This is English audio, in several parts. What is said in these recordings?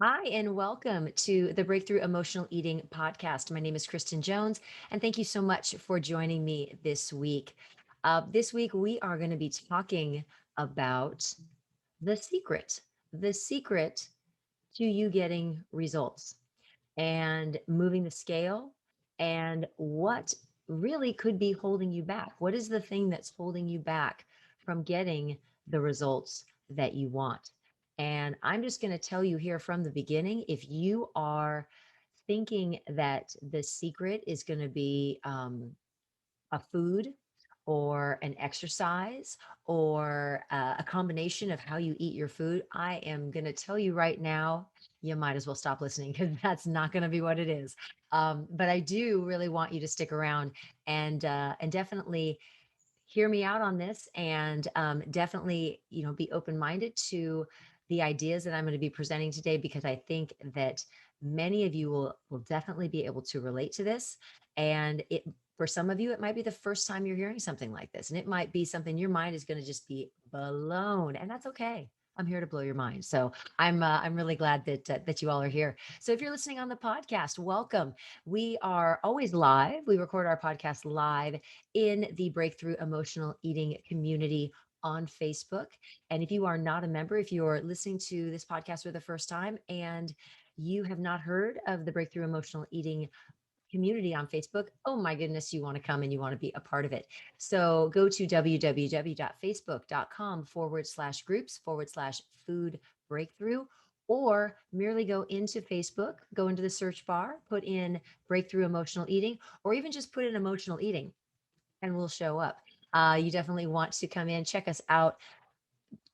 Hi, and welcome to the Breakthrough Emotional Eating podcast. My name is Kristen Jones, and thank you so much for joining me this week. This week, we are going to be talking about the secret, the secret to you getting results and moving the scale, and what really could be holding you back. What is the thing that's holding you back from getting the results that you want? And I'm just going to tell you here from the beginning, if you are thinking that the secret is going to be a food or an exercise or a combination of how you eat your food, I am going to tell you right now, you might as well stop listening because that's not going to be what it is. But I do really want you to stick around and definitely hear me out on this, and definitely be open-minded to the ideas that I'm going to be presenting today, because I think that many of you will definitely be able to relate to this. And it for some of you, it might be the first time you're hearing something like this, and it might be something your mind is going to just be blown, and that's okay. I'm here to blow your mind. So I'm really glad that you all are here. So if you're listening on the podcast, welcome. We are always live. We record our podcast live in the Breakthrough Emotional Eating community on Facebook. And if you are not a member, if you're listening to this podcast for the first time and you have not heard of the Breakthrough Emotional Eating community on Facebook, oh my goodness, you want to come and you want to be a part of it. So go to www.facebook.com/groups/food breakthrough, or merely go into Facebook, go into the search bar, put in breakthrough emotional eating, or even just put in emotional eating and we'll show up. You definitely want to come in, check us out.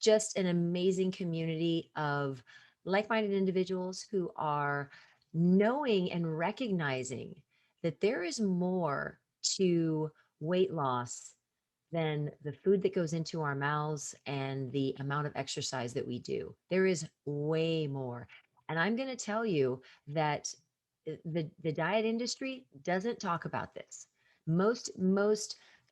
Just an amazing community of like minded individuals who are knowing and recognizing that there is more to weight loss than the food that goes into our mouths and the amount of exercise that we do. There is way more. And I'm going to tell you that the diet industry doesn't talk about this. Most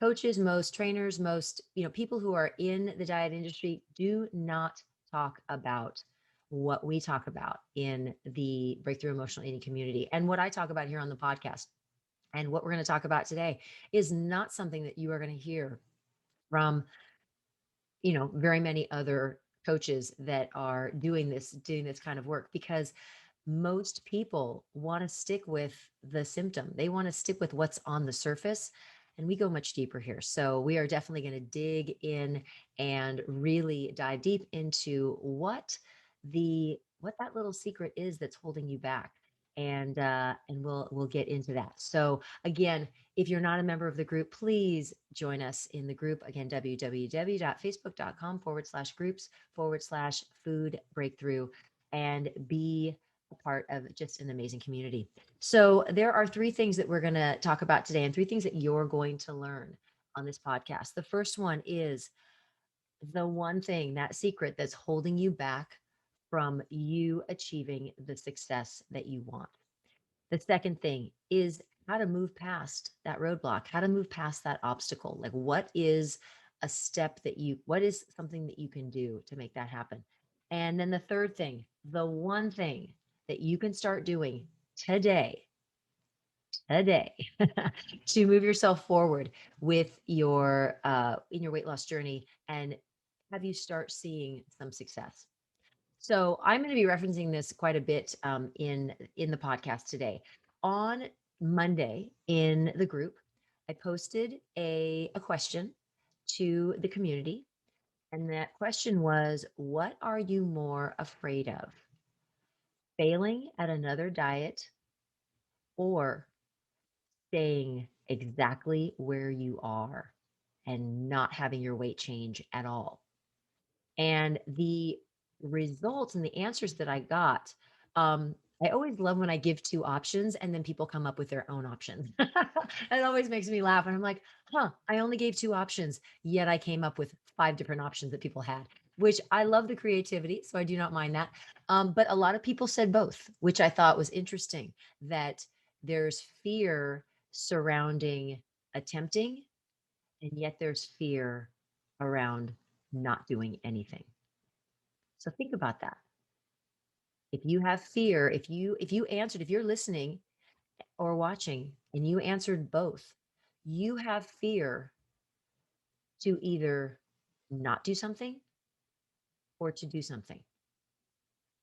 coaches, most trainers, most people who are in the diet industry do not talk about what we talk about in the breakthrough emotional eating community, and what I talk about here on the podcast. And what we're going to talk about today is not something that you are going to hear from very many other coaches that are doing this kind of work, because most people want to stick with the symptom. They want to stick with what's on the surface. And we go much deeper here. So we are definitely going to dig in and really dive deep into what that little secret is that's holding you back. And we'll get into that. So again, if you're not a member of the group, please join us in the group. Again, www.facebook.com/groups/food breakthrough, and be a part of just an amazing community. So there are three things that we're going to talk about today, and three things that you're going to learn on this podcast. The first one is the one thing, that secret that's holding you back from you achieving the success that you want. The second thing is how to move past that roadblock, how to move past that obstacle. Like, what is something that you can do to make that happen? And then the third thing, the one thing that you can start doing today, today, to move yourself forward with in your weight loss journey and have you start seeing some success. So I'm going to be referencing this quite a bit in the podcast today. On Monday in the group, I posted a question to the community, and that question was, "What are you more afraid of? Failing at another diet or staying exactly where you are and not having your weight change at all?" And the results and the answers that I got, I always love when I give two options and then people come up with their own options. It always makes me laugh. And I'm like, I only gave two options, yet I came up with five different options that people had, which I love the creativity. So I do not mind that. But a lot of people said both, which I thought was interesting, that there's fear surrounding attempting, and yet there's fear around not doing anything. So think about that. If you have fear, if you answered, if you're listening or watching and you answered both, you have fear to either not do something or to do something.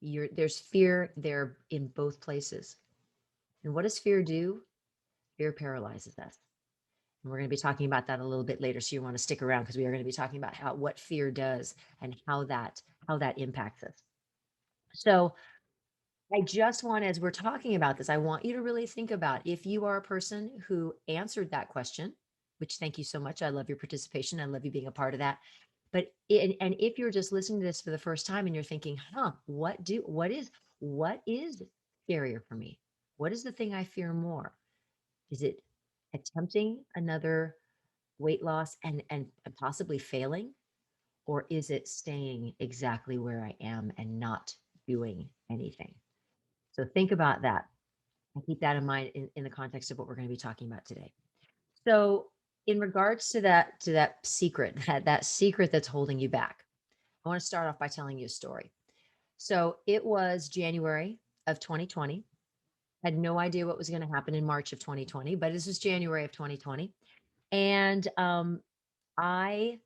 There's fear there in both places. And what does fear do? Fear paralyzes us. And we're going to be talking about that a little bit later. So you want to stick around because we are going to be talking about what fear does and how that impacts us. So I just want, as we're talking about this, I want you to really think about if you are a person who answered that question, which thank you so much. I love your participation. I love you being a part of that. And if you're just listening to this for the first time and you're thinking, what is scarier for me? What is the thing I fear more? Is it attempting another weight loss and possibly failing? Or is it staying exactly where I am and not doing anything? So think about that and keep that in mind in the context of what we're going to be talking about today. So in regards to that secret, that secret that's holding you back, I want to start off by telling you a story. So it was January of 2020. Had no idea what was going to happen in March of 2020, but this was January of 2020. And I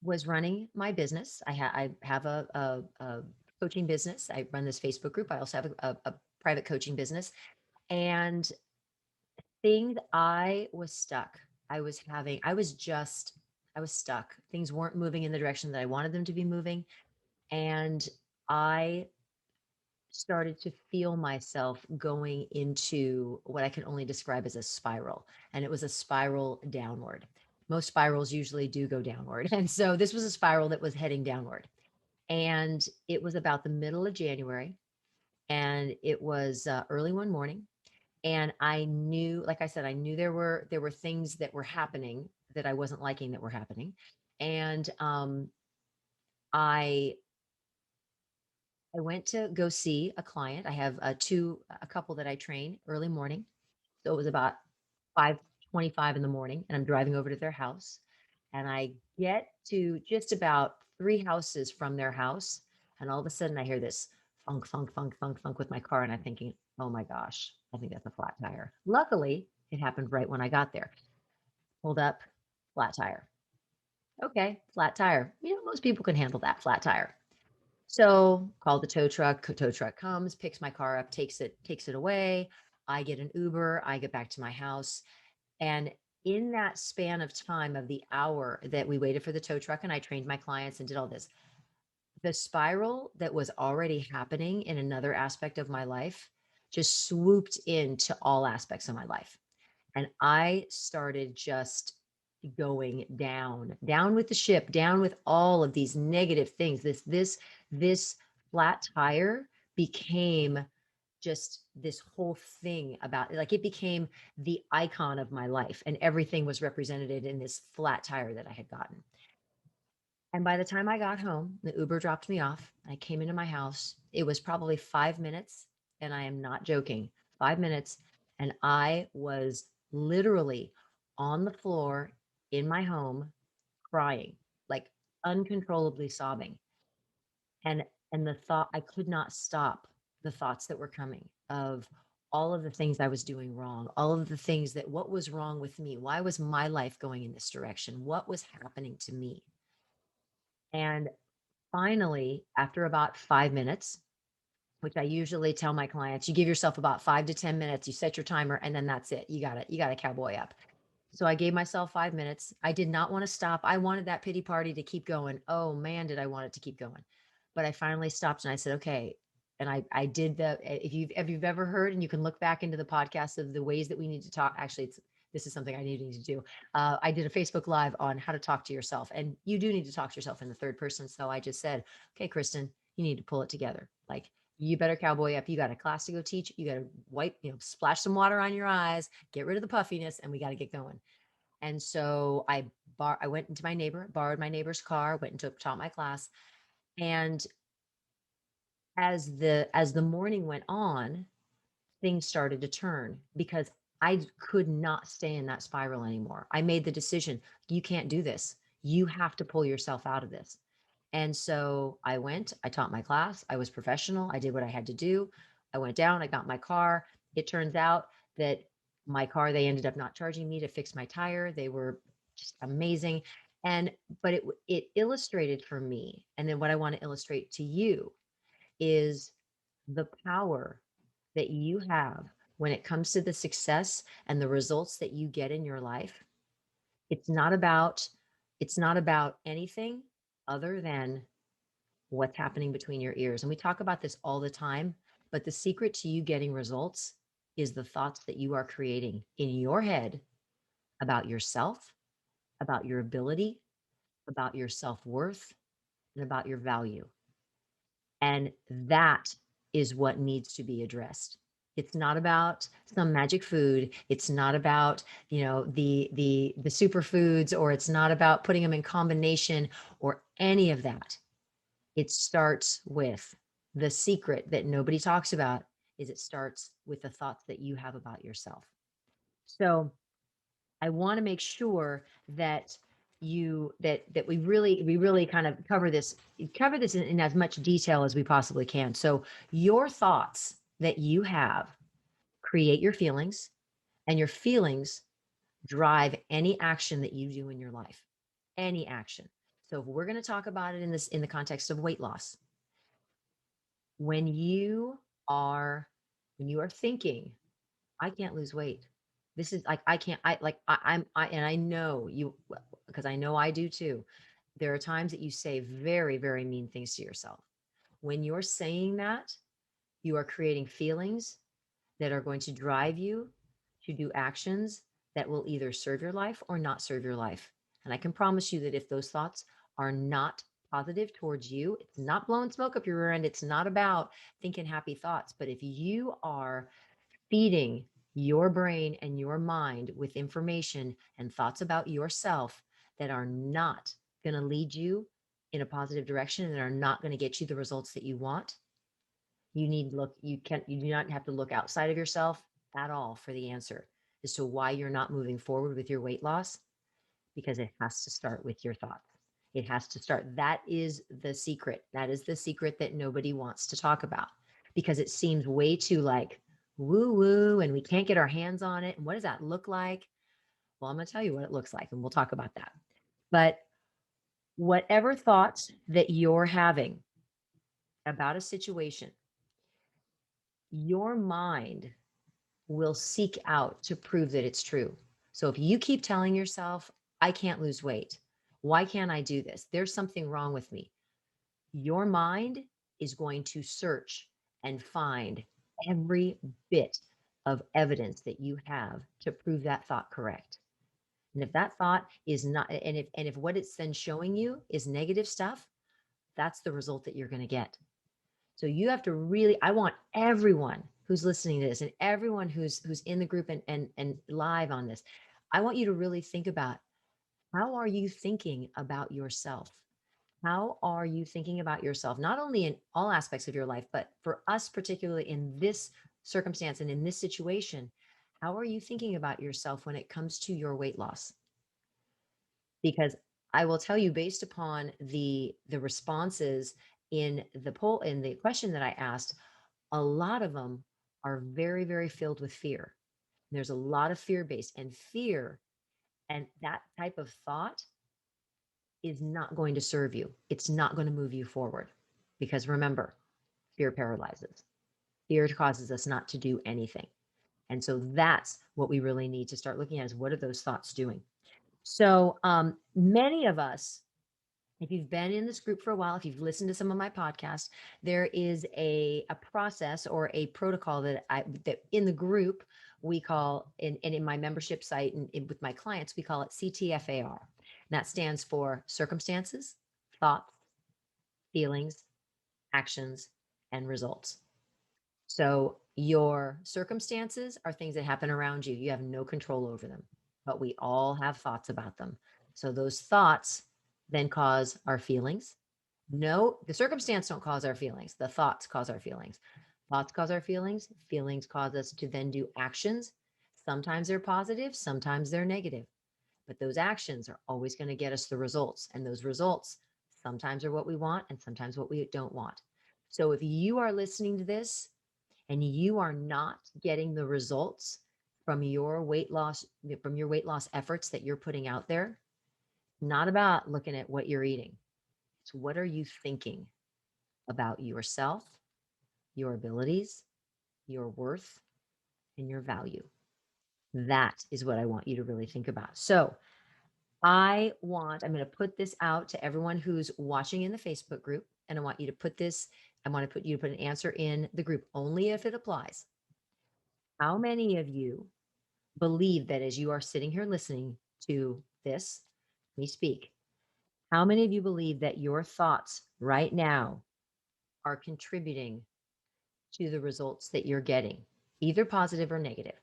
was running my business. I have a coaching business. I run this Facebook group. I also have a private coaching business. And things, I was stuck. I was stuck. Things weren't moving in the direction that I wanted them to be moving. And I started to feel myself going into what I can only describe as a spiral. And it was a spiral downward. Most spirals usually do go downward. And so this was a spiral that was heading downward. And it was about the middle of January. And it was early one morning. And I knew, like I said, I knew there were things that were happening that I wasn't liking that were happening. And I I went to go see a client. I have a couple that I train early morning. So it was about 5:25 in the morning, and I'm driving over to their house. And I get to just about three houses from their house, and all of a sudden I hear this funk, funk, funk, funk, funk with my car, and I'm thinking, oh my gosh, I think that's a flat tire. Luckily, it happened right when I got there. Pulled up, flat tire. Okay, flat tire. Most people can handle that flat tire. So call the tow truck. Tow truck comes, picks my car up, takes it away. I get an Uber. I get back to my house. And in that span of time of the hour that we waited for the tow truck and I trained my clients and did all this, the spiral that was already happening in another aspect of my life just swooped into all aspects of my life. And I started just going down with the ship, down with all of these negative things. This flat tire became just this whole thing about, like, it became the icon of my life, and everything was represented in this flat tire that I had gotten. And by the time I got home, the Uber dropped me off. I came into my house. It was probably 5 minutes, and I am not joking, 5 minutes. And I was literally on the floor in my home crying, like uncontrollably sobbing. And the thought, I could not stop the thoughts that were coming of all of the things I was doing wrong, all of the things that what was wrong with me? Why was my life going in this direction? What was happening to me? And finally, after about 5 minutes, which I usually tell my clients, you give yourself about 5 to 10 minutes, you set your timer, and then that's it. You got to cowboy up. So I gave myself 5 minutes. I did not want to stop. I wanted that pity party to keep going. Oh man, did I want it to keep going. But I finally stopped and I said, okay. And I did if you've ever heard, and you can look back into the podcast of the ways that we need to talk. Actually, this is something I need to do. I did a Facebook Live on how to talk to yourself, and you do need to talk to yourself in the third person. So I just said, okay, Kristen, you need to pull it together. Like, you better cowboy up. You got a class to go teach. You got to wipe, splash some water on your eyes, get rid of the puffiness, and we got to get going. And so I went into my neighbor, borrowed my neighbor's car, went and taught my class. And as the morning went on, things started to turn because I could not stay in that spiral anymore. I made the decision, you can't do this. You have to pull yourself out of this. And so I went, I taught my class, I was professional, I did what I had to do. I went down, I got my car. It turns out that my car, they ended up not charging me to fix my tire. They were just amazing. And but it illustrated for me, and then what I want to illustrate to you is the power that you have when it comes to the success and the results that you get in your life. It's not about it's not about anything other than what's happening between your ears. And we talk about this all the time, but the secret to you getting results is the thoughts that you are creating in your head about yourself, about your ability, about your self-worth, and about your value. And that is what needs to be addressed. It's not about some magic food. It's not about, the superfoods, or it's not about putting them in combination or any of that. It starts with the secret that nobody talks about is it starts with the thoughts that you have about yourself. So I want to make sure that we really kind of cover this in as much detail as we possibly can. So your thoughts that you have create your feelings, and your feelings drive any action that you do in your life. Any action. So if we're going to talk about it in the context of weight loss, when you are when you are thinking, I can't lose weight. This is like I can't I like I and I know you, because I know I do too. There are times that you say very, very mean things to yourself. When you're saying that, you are creating feelings that are going to drive you to do actions that will either serve your life or not serve your life. And I can promise you that if those thoughts are not positive towards you, it's not blowing smoke up your rear end. It's not about thinking happy thoughts. But if you are feeding your brain and your mind with information and thoughts about yourself that are not going to lead you in a positive direction and are not going to get you the results that you want, you do not have to look outside of yourself at all for the answer as to why you're not moving forward with your weight loss, because it has to start with your thoughts. It has to start. That is the secret. That is the secret that nobody wants to talk about, because it seems way too like woo woo and we can't get our hands on it. And what does that look like? Well, I'm going to tell you what it looks like, and we'll talk about that. But whatever thoughts that you're having about a situation, your mind will seek out to prove that it's true. So if you keep telling yourself, I can't lose weight, why can't I do this? There's something wrong with me. Your mind is going to search and find every bit of evidence that you have to prove that thought correct. And if that thought is not, and if what it's then showing you is negative stuff, that's the result that you're going to get. So you have to really, I want everyone who's listening to this and everyone who's in the group and live on this, I want you to really think about, how are you thinking about yourself? How are you thinking about yourself, not only in all aspects of your life, but for us, particularly in this circumstance and in this situation, how are you thinking about yourself when it comes to your weight loss? Because I will tell you, based upon the responses in the poll, in the question that I asked, a lot of them are very, very filled with fear. There's a lot of fear based, and fear and that type of thought is not going to serve you. It's not going to move you forward, because remember, fear paralyzes. Fear causes us not to do anything. And so that's what we really need to start looking at, is what are those thoughts doing? So many of us, if you've been in this group for a while, if you've listened to some of my podcasts, there is a process or a protocol that in the group we call, and in my membership site and with my clients, we call it CTFAR. And that stands for circumstances, thoughts, feelings, actions, and results. So your circumstances are things that happen around you. You have no control over them, but we all have thoughts about them. So those thoughts then cause our feelings. No, the circumstance don't cause our feelings. The thoughts cause our feelings. Thoughts cause our feelings. Feelings cause us to then do actions. Sometimes they're positive, sometimes they're negative. But those actions are always going to get us the results. And those results Sometimes are what we want and sometimes what we don't want. So if you are listening to this and you are not getting the results from your weight loss efforts that you're putting out there, not about looking at what you're eating. It's what are you thinking about yourself, your abilities, your worth, and your value. That is what I want you to really think about. So I'm going to put this out to everyone who's watching in the Facebook group. And I want you to put an answer in the group only if it applies. How many of you believe that as you are sitting here listening to this, me speak, how many of you believe that your thoughts right now are contributing to the results that you're getting, either positive or negative?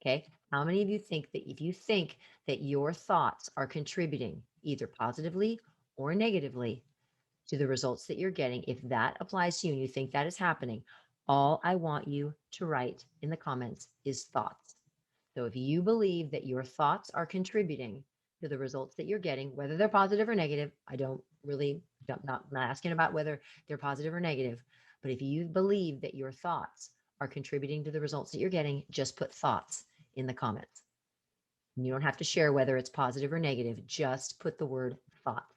Okay. How many of you think that if you think that your thoughts are contributing either positively or negatively to the results that you're getting, if that applies to you and you think that is happening, all I want you to write in the comments is thoughts. So if you believe that your thoughts are contributing to the results that you're getting, whether they're positive or negative, I'm not asking about whether they're positive or negative, but if you believe that your thoughts are contributing to the results that you're getting, just put thoughts in the comments. And you don't have to share whether it's positive or negative, just put the word thoughts,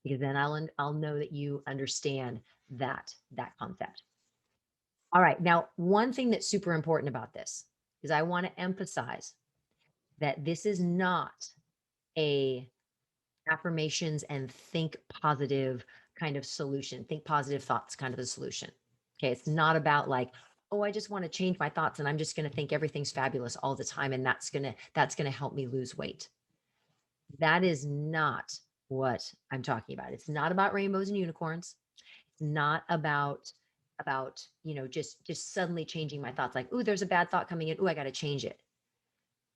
because then I'll know that you understand that concept. All right. Now, one thing that's super important about this is I want to emphasize that this is not a affirmations and think positive kind of solution, think positive thoughts kind of a solution. Okay. It's not about like, oh, I just want to change my thoughts and I'm just going to think everything's fabulous all the time. And that's going to help me lose weight. That is not what I'm talking about. It's not about rainbows and unicorns. It's not about just suddenly changing my thoughts like, ooh, there's a bad thought coming in. Ooh, I got to change it.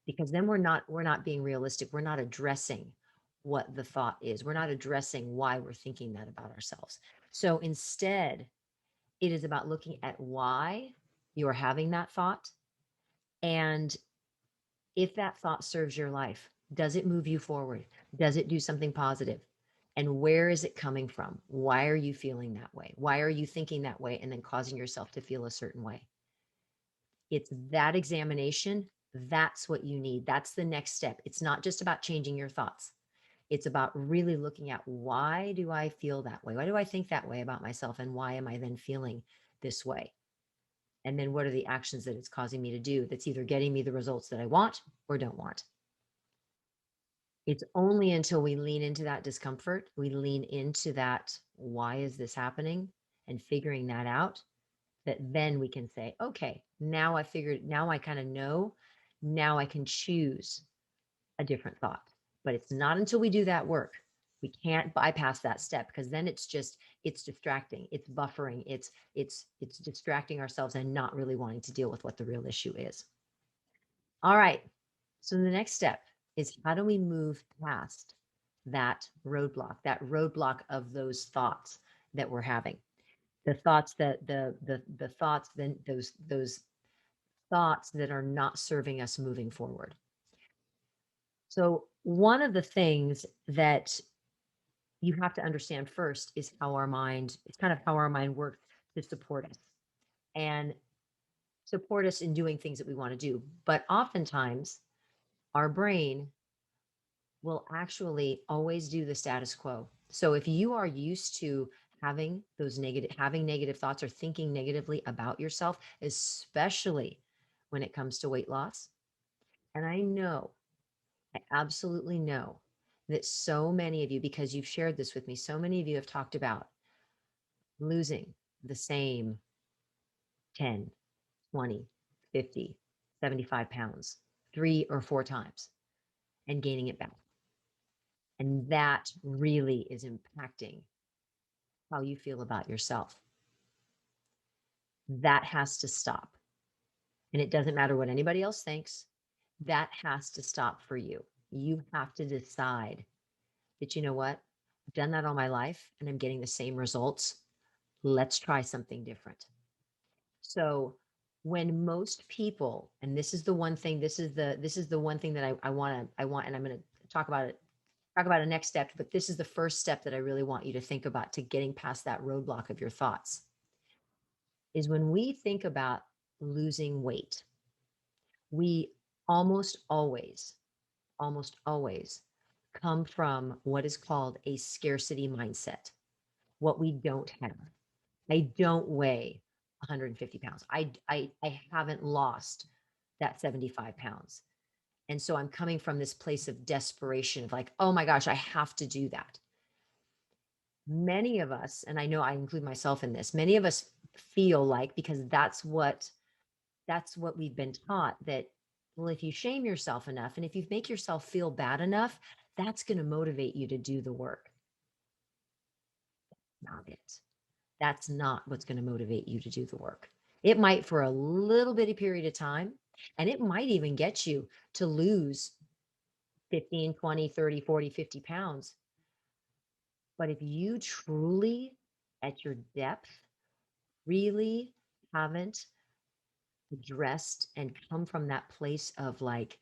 Because then we're not being realistic. We're not addressing what the thought is. We're not addressing why we're thinking that about ourselves. So instead, it is about looking at why you're having that thought and if that thought serves your life. Does it move you forward? Does it do something positive? And where is it coming from? Why are you feeling that way? Why are you thinking that way and then causing yourself to feel a certain way? It's that examination. That's what you need. That's the next step. It's not just about changing your thoughts. It's about really looking at why do I feel that way? Why do I think that way about myself? And why am I then feeling this way? And then what are the actions that it's causing me to do that's either getting me the results that I want or don't want? It's only until we lean into that discomfort, we lean into that, why is this happening? And figuring that out, that then we can say, okay, now I kind of know, now I can choose a different thought. But it's not until we do that work. We can't bypass that step because then it's distracting, it's buffering, it's distracting ourselves and not really wanting to deal with what the real issue is. All right. So the next step is how do we move past that roadblock of those thoughts that we're having? The thoughts that the thoughts, then those thoughts that are not serving us moving forward. So one of the things that you have to understand first is it's kind of how our mind works to support us and support us in doing things that we want to do. But oftentimes our brain will actually always do the status quo. So if you are used to having negative thoughts or thinking negatively about yourself, especially when it comes to weight loss, and I absolutely know that so many of you, because you've shared this with me, so many of you have talked about losing the same 10, 20, 50, 75 pounds 3 or 4 times and gaining it back. And that really is impacting how you feel about yourself. That has to stop. And it doesn't matter what anybody else thinks, that has to stop for you. You have to decide that, you know what, I've done that all my life and I'm getting the same results. Let's try something different. So when most people, and this is the one thing, this is the one thing that I want, and I'm going to talk about it talk about a next step, but this is the first step that I really want you to think about to getting past that roadblock of your thoughts is when we think about losing weight, we almost always, almost always come from what is called a scarcity mindset, what we don't have. I don't weigh 150 pounds. I haven't lost that 75 pounds. And so I'm coming from this place of desperation of like, oh my gosh, I have to do that. Many of us, and I know I include myself in this, many of us feel like because that's what we've been taught that well, if you shame yourself enough and if you make yourself feel bad enough, that's going to motivate you to do the work. Not it. That's not what's going to motivate you to do the work. It might for a little bitty period of time, and it might even get you to lose 15, 20, 30, 40, 50 pounds. But if you truly, at your depth, really haven't addressed and come from that place of like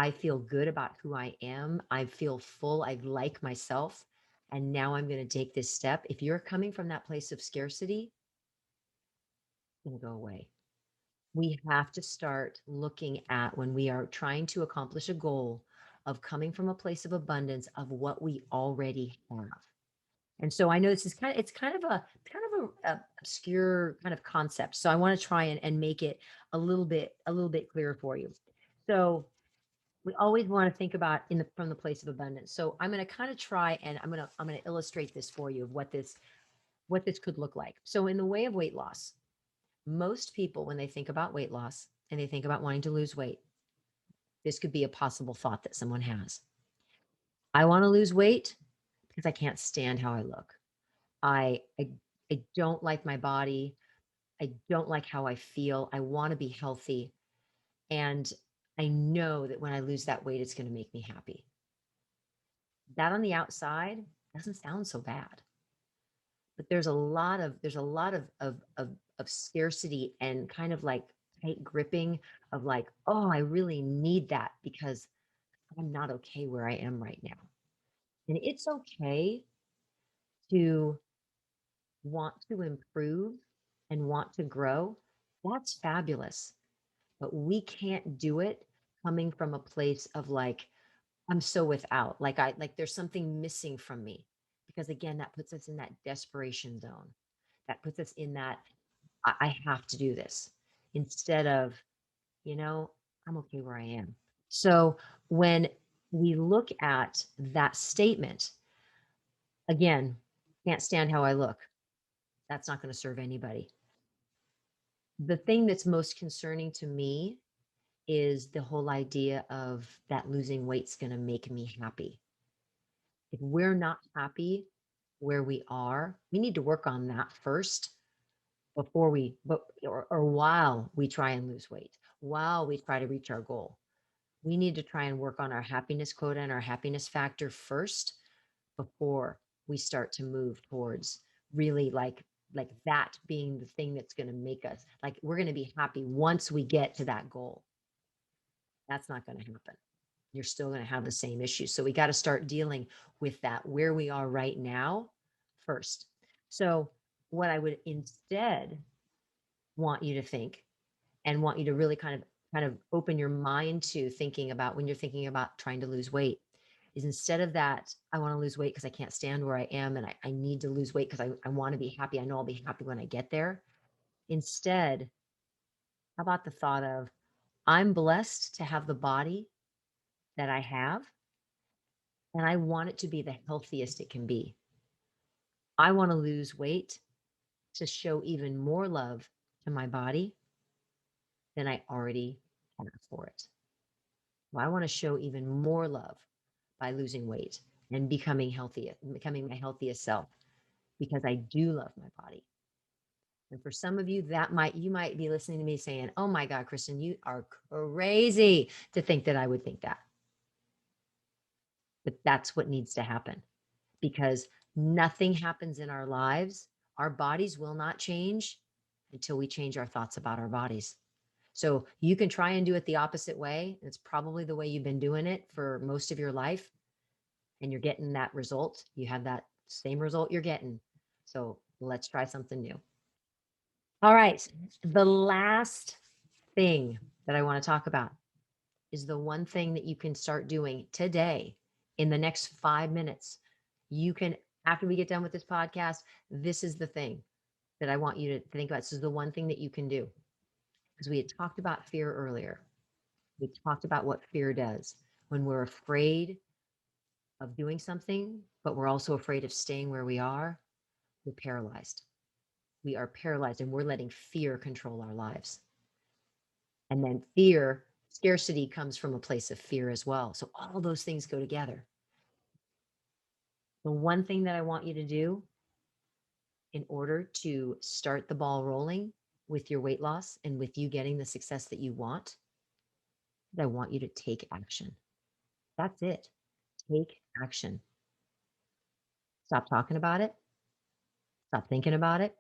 I feel good about who I am, I feel full, I like myself, and now I'm going to take this step. If you're coming from that place of scarcity, it's going to go away. We have to start looking at when we are trying to accomplish a goal of coming from a place of abundance of what we already have. And so I know this is kind of a obscure kind of concept. So I want to try and make it a little bit clearer for you. So we always want to think about from the place of abundance. So I'm going to kind of try and I'm going to illustrate this for you of what this could look like. So in the way of weight loss, most people when they think about weight loss and they think about wanting to lose weight, this could be a possible thought that someone has. I want to lose weight because I can't stand how I look. I I I don't like my body. I don't like how I feel. I want to be healthy. And I know that when I lose that weight, it's going to make me happy. That on the outside doesn't sound so bad. But there's a lot of scarcity and kind of like tight gripping of like, oh, I really need that because I'm not okay where I am right now. And it's okay to want to improve and want to grow. That's fabulous. But we can't do it coming from a place of like, I'm so without, like there's something missing from me. Because again, that puts us in that desperation zone. That puts us in that, I have to do this instead of, you know, I'm okay where I am. So when we look at that statement, again, can't stand how I look. That's not going to serve anybody. The thing that's most concerning to me is the whole idea of that losing weight's going to make me happy. If we're not happy where we are, we need to work on that first before or while we try and lose weight, while we try to reach our goal. We need to try and work on our happiness quota and our happiness factor first before we start to move towards really like that being the thing that's going to make us like we're going to be happy once we get to that goal. That's not going to happen. You're still going to have the same issues. So we got to start dealing with that where we are right now first. So what I would instead want you to think and want you to really kind of open your mind to thinking about when you're thinking about trying to lose weight is instead of that, I want to lose weight because I can't stand where I am and I need to lose weight because I want to be happy. I know I'll be happy when I get there. Instead, how about the thought of I'm blessed to have the body that I have and I want it to be the healthiest it can be. I want to lose weight to show even more love to my body than I already have for it. Well, I want to show even more love by losing weight and becoming healthy, becoming my healthiest self because I do love my body. And for some of you, you might be listening to me saying, oh my God, Kristen, you are crazy to think that I would think that. But that's what needs to happen because nothing happens in our lives. Our bodies will not change until we change our thoughts about our bodies. So you can try and do it the opposite way. It's probably the way you've been doing it for most of your life. and you're getting that result. You have that same result you're getting. So let's try something new. All right. The last thing that I want to talk about is the one thing that you can start doing today in the next 5 minutes. You can, after we get done with this podcast, this is the thing that I want you to think about. This is the one thing that you can do. Because we had talked about fear earlier. We talked about what fear does. When we're afraid of doing something, but we're also afraid of staying where we are, we're paralyzed. We are paralyzed and we're letting fear control our lives. And then fear, scarcity comes from a place of fear as well. So all those things go together. The one thing that I want you to do in order to start the ball rolling with your weight loss and with you getting the success that you want, I want you to take action. That's it. Take action. Stop talking about it. Stop thinking about it.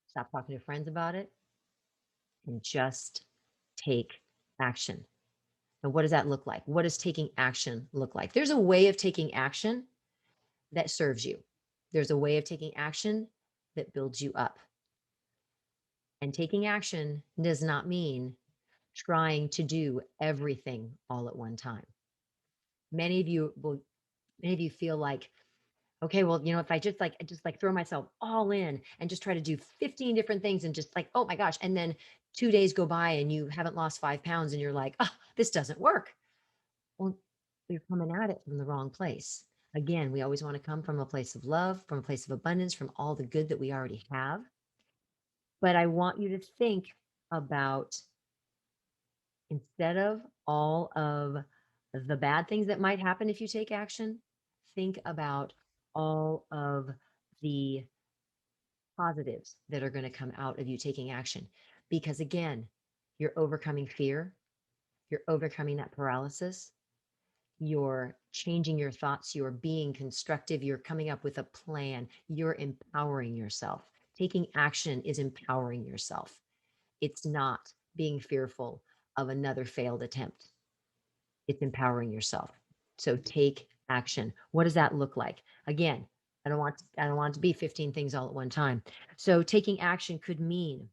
Stop talking to friends about it and just take action. And what does that look like? What does taking action look like? There's a way of taking action that serves you. There's a way of taking action that builds you up. And taking action does not mean trying to do everything all at one time. Many of you feel like, okay, well, if I just throw myself all in and just try to do 15 different things and just like, oh my gosh, and then 2 days go by and you haven't lost 5 pounds and you're like, oh, this doesn't work. Well, you're coming at it from the wrong place. Again, we always want to come from a place of love, from a place of abundance, from all the good that we already have. But I want you to think about, instead of all of the bad things that might happen if you take action, think about all of the positives that are going to come out of you taking action. Because again, you're overcoming fear, you're overcoming that paralysis, you're changing your thoughts, you're being constructive, you're coming up with a plan, you're empowering yourself. Taking action is empowering yourself. It's not being fearful of another failed attempt. It's empowering yourself. So take action. What does that look like? Again, I don't want it to be 15 things all at one time. So taking action could mean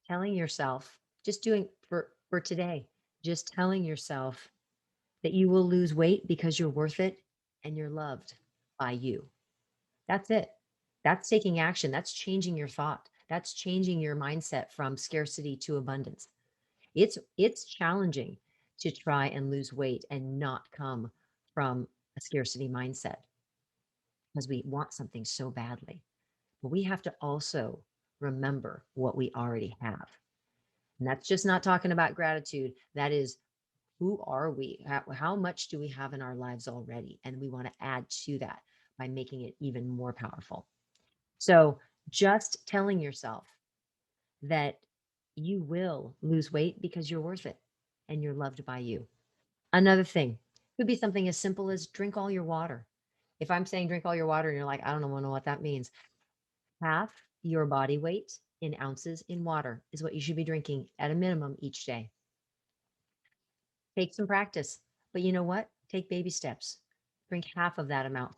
telling yourself, just doing for today, just telling yourself that you will lose weight because you're worth it and you're loved by you. That's it. That's taking action. That's changing your thought. That's changing your mindset from scarcity to abundance. It's challenging to try and lose weight and not come from a scarcity mindset because we want something so badly. But we have to also remember what we already have. And that's just not talking about gratitude. That is, who are we? How much do we have in our lives already? And we want to add to that by making it even more powerful. So just telling yourself that you will lose weight because you're worth it and you're loved by you. Another thing could be something as simple as drink all your water. If I'm saying drink all your water and you're like, I don't know what that means, half your body weight in ounces in water is what you should be drinking at a minimum each day. Take some practice, but you know what? Take baby steps. Drink half of that amount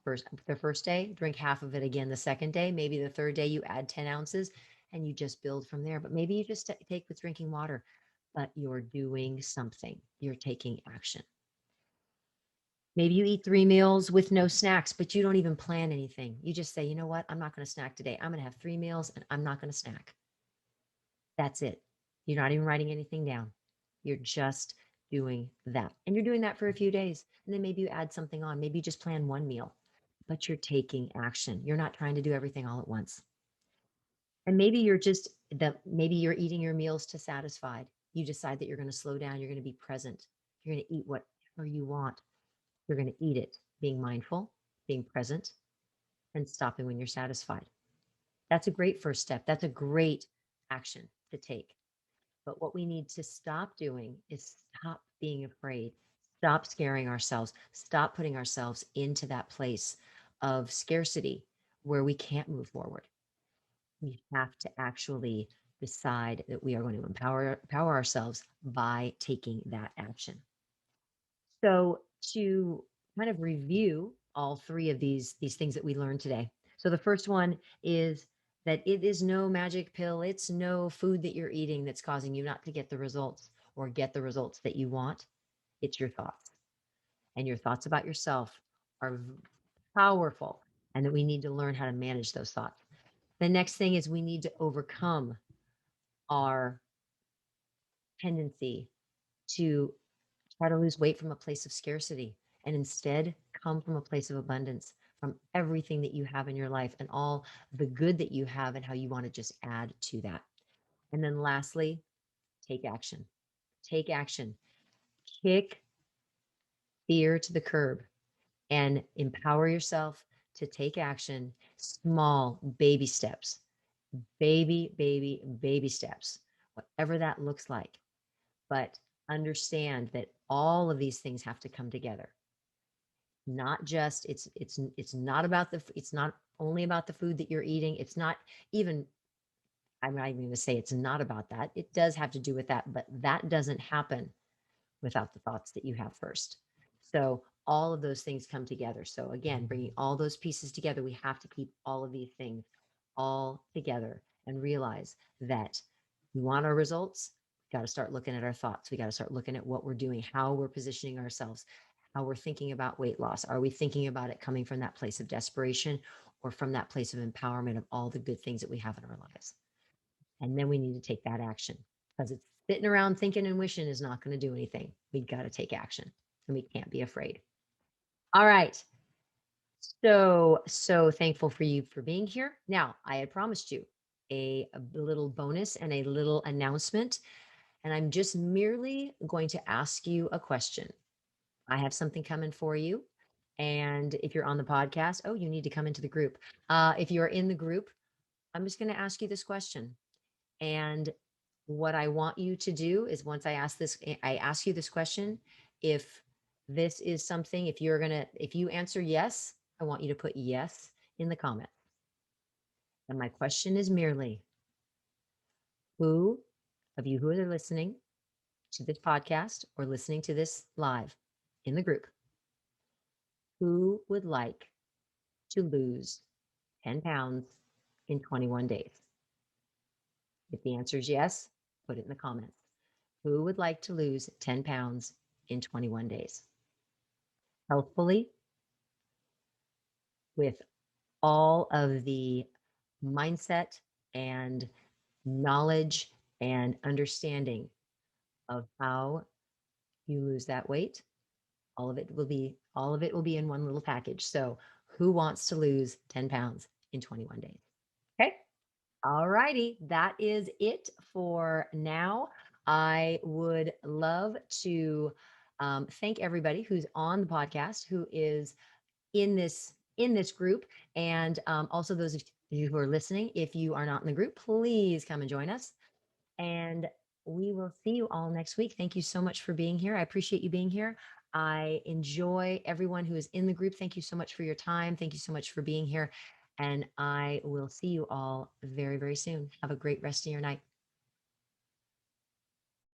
the first day, drink half of it again the second day. Maybe the third day you add 10 ounces and you just build from there. But maybe you just take with drinking water, but you're doing something. You're taking action. Maybe you eat 3 meals with no snacks, but you don't even plan anything. You just say, you know what? I'm not going to snack today. I'm going to have 3 meals and I'm not going to snack. That's it. You're not even writing anything down. You're just doing that. And you're doing that for a few days. And then maybe you add something on. Maybe you just plan one meal, but you're taking action. You're not trying to do everything all at once. And maybe you're eating your meals to satisfied. You decide that you're going to slow down. You're going to be present. You're going to eat whatever you want. You're going to eat it, being mindful, being present, and stopping when you're satisfied. That's a great first step. That's a great action to take. But what we need to stop doing is stop being afraid, stop scaring ourselves, stop putting ourselves into that place of scarcity where we can't move forward. We have to actually decide that we are going to empower ourselves by taking that action. So to kind of review all three of these things that we learned today. So the first one is that it is no magic pill. It's no food that you're eating that's causing you not to get the results or get the results that you want. It's your thoughts. And your thoughts about yourself are powerful, and that we need to learn how to manage those thoughts. The next thing is we need to overcome our tendency to try to lose weight from a place of scarcity and instead come from a place of abundance, from everything that you have in your life and all the good that you have and how you want to just add to that. And then lastly, take action. Take action. Kick fear to the curb and empower yourself to take action, small baby steps, baby steps, whatever that looks like. But understand that all of these things have to come together. Not just it's not about it's not only about the food that you're eating. It's not even, I'm not even going to say it's not about that. It does have to do with that, but that doesn't happen without the thoughts that you have first. So all of those things come together. So again, bringing all those pieces together, we have to keep all of these things all together and realize that we want our results. We got to start looking at our thoughts. We got to start looking at what we're doing, how we're positioning ourselves, how we're thinking about weight loss. Are we thinking about it coming from that place of desperation or from that place of empowerment of all the good things that we have in our lives? And then we need to take that action, because it's sitting around thinking and wishing is not going to do anything. We got to take action, and we can't be afraid. All right. So thankful for you for being here. Now, I had promised you a little bonus and a little announcement, and I'm just merely going to ask you a question. I have something coming for you. And if you're on the podcast, oh, you need to come into the group. If you're in the group, I'm just going to ask you this question. And what I want you to do is, once I ask you this question, if this is something, if you answer yes, I want you to put yes in the comment. And my question is merely, who of you who are listening to this podcast or listening to this live in the group, who would like to lose 10 pounds in 21 days? If the answer is yes, put it in the comments. Who would like to lose 10 pounds in 21 days? Healthfully, with all of the mindset and knowledge and understanding of how you lose that weight. All of it will be in one little package. So who wants to lose 10 pounds in 21 days? Okay. All righty. That is it for now. I would love to thank everybody who's on the podcast, who is in this group, and also those of you who are listening. If you are not in the group, please come and join us, and we will see you all next week. Thank you so much for being here. I appreciate you being here. I enjoy everyone who is in the group. Thank you so much for your time. Thank you so much for being here, and I will see you all very, very soon. Have a great rest of your night.